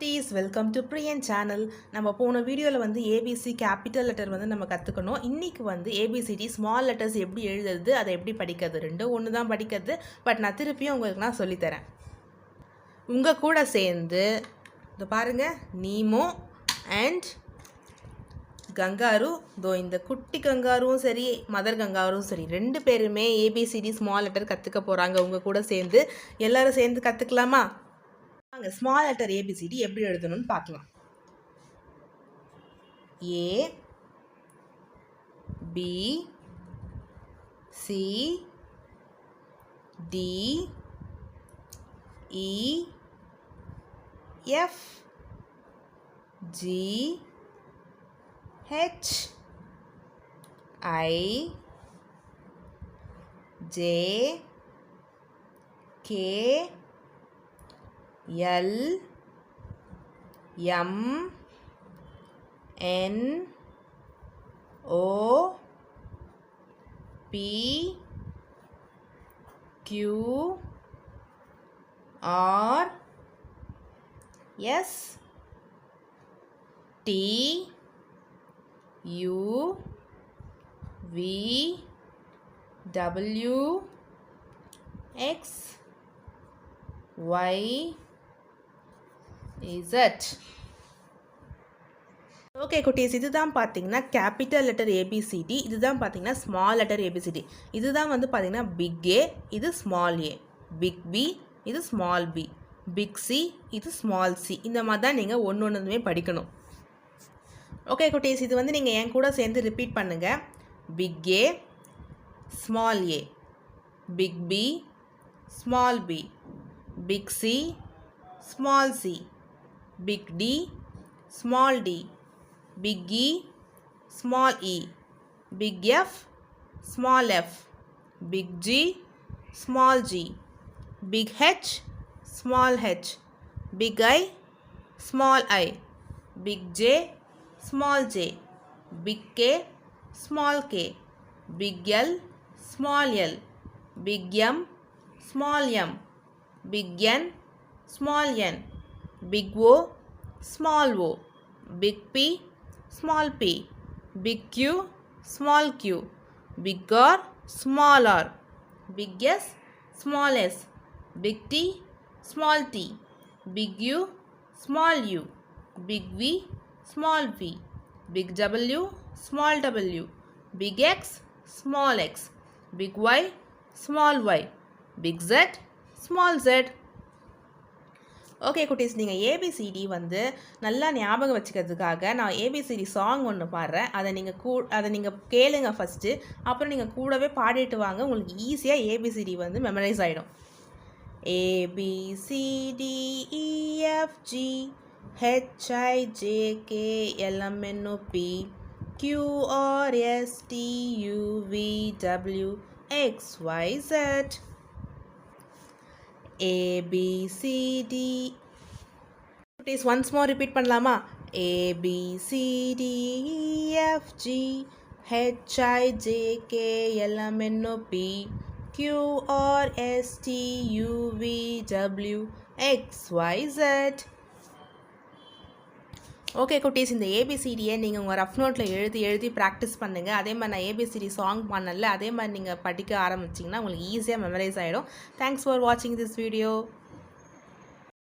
குட்டீஸ், welcome to Priyan channel. நம்ம போன வீடியோவில் வந்து ஏபிசி கேபிட்டல் லெட்டர் வந்து நம்ம கற்றுக்கணும். இன்றைக்கி வந்து ஏபிசிடி ஸ்மால் லெட்டர்ஸ் எப்படி எழுதுறது, அதை எப்படி படிக்கிறது, ரெண்டும் ஒன்று தான் படிக்கிறது. பட் நான் திருப்பியும் உங்களுக்கு நான் சொல்லித்தரேன். உங்கள் கூட சேர்ந்து இந்த பாருங்கள், நீமோ அண்ட் கங்காரு, இந்த குட்டி கங்காரும் சரி மதர் கங்காரும் சரி, ரெண்டு பேருமே ஏபிசிடி ஸ்மால் லெட்டர் கற்றுக்க போகிறாங்க. உங்கள் கூட சேர்ந்து எல்லோரும் சேர்ந்து கற்றுக்கலாமா? வாங்க ஸ்மால் லெட்டர் ஏபிசிடி எப்படி எழுதணும்னு பார்க்கலாம். A B C D E F G H I J K L M N O P Q R S T U V W X Y Z. Okay குட்டீஸ், இதுதான் பார்த்தீங்கன்னா கேபிட்டல் லெட்டர் ஏபிசிடி, இதுதான் பார்த்தீங்கன்னா small letter ABCD. இதுதான் வந்து பார்த்தீங்கன்னா big ஏ, இது small A, big B, இது ஸ்மால் பி, பிக் சி, இது ஸ்மால் சி. இந்த மாதிரி தான் நீங்கள் ஒன்று ஒன்றுமே படிக்கணும். ஓகே குட்டீஸ், இது வந்து நீங்கள் என் கூட சேர்ந்து ரிப்பீட் பண்ணுங்கள். Big A, small A, big B, small B, big C, small c, big D, small d, big E, small e, big F, small f, big G, small g, big H, small h, big I, small I, big J, small j, big K, small k, big L, small l, big M, small m, big N, small n, big O, small o, big P, small p, big Q, small q, big R, small r, big S, small s, big T, small t, big U, small u, big V, small v, big W, small w, big X, small x, big Y, small y, big Z, small z. Okay குட்டீஸ், நீங்கள் ABCD வந்து நல்லா ஞாபகம் வச்சுக்கிறதுக்காக நான் ABCD song ஒன்று பாடுறேன். அதை நீங்கள் கேளுங்க ஃபஸ்ட்டு, அப்புறம் நீங்கள் கூடவே பாடிட்டு வாங்க. உங்களுக்கு ஈஸியாக ஏபிசிடி வந்து மெமரைஸ் ஆகிடும். ABCDEFG HIJKLMNOP QRSTUVWXYZ. ABCD. Please once more repeat பண்ணலாமா? ABCDEFG HIJKLMNOP QRSTUVWXYZ. ஓகே குட்டீஸ், இந்த ஏபிசிடியை நீங்கள் உங்கள் ரஃப் நோட்டில் எழுதி ப்ராக்டிஸ் பண்ணுங்கள். அதே மாதிரி நான் ஏபிசிடி சாங் பண்ணல, அதே மாதிரி நீங்கள் படிக்க ஆரம்பிச்சிங்கன்னா உங்களுக்கு ஈஸியாக மெமரைஸ் ஆகிடும். தேங்க்ஸ் ஃபார் வாட்சிங் திஸ் வீடியோ.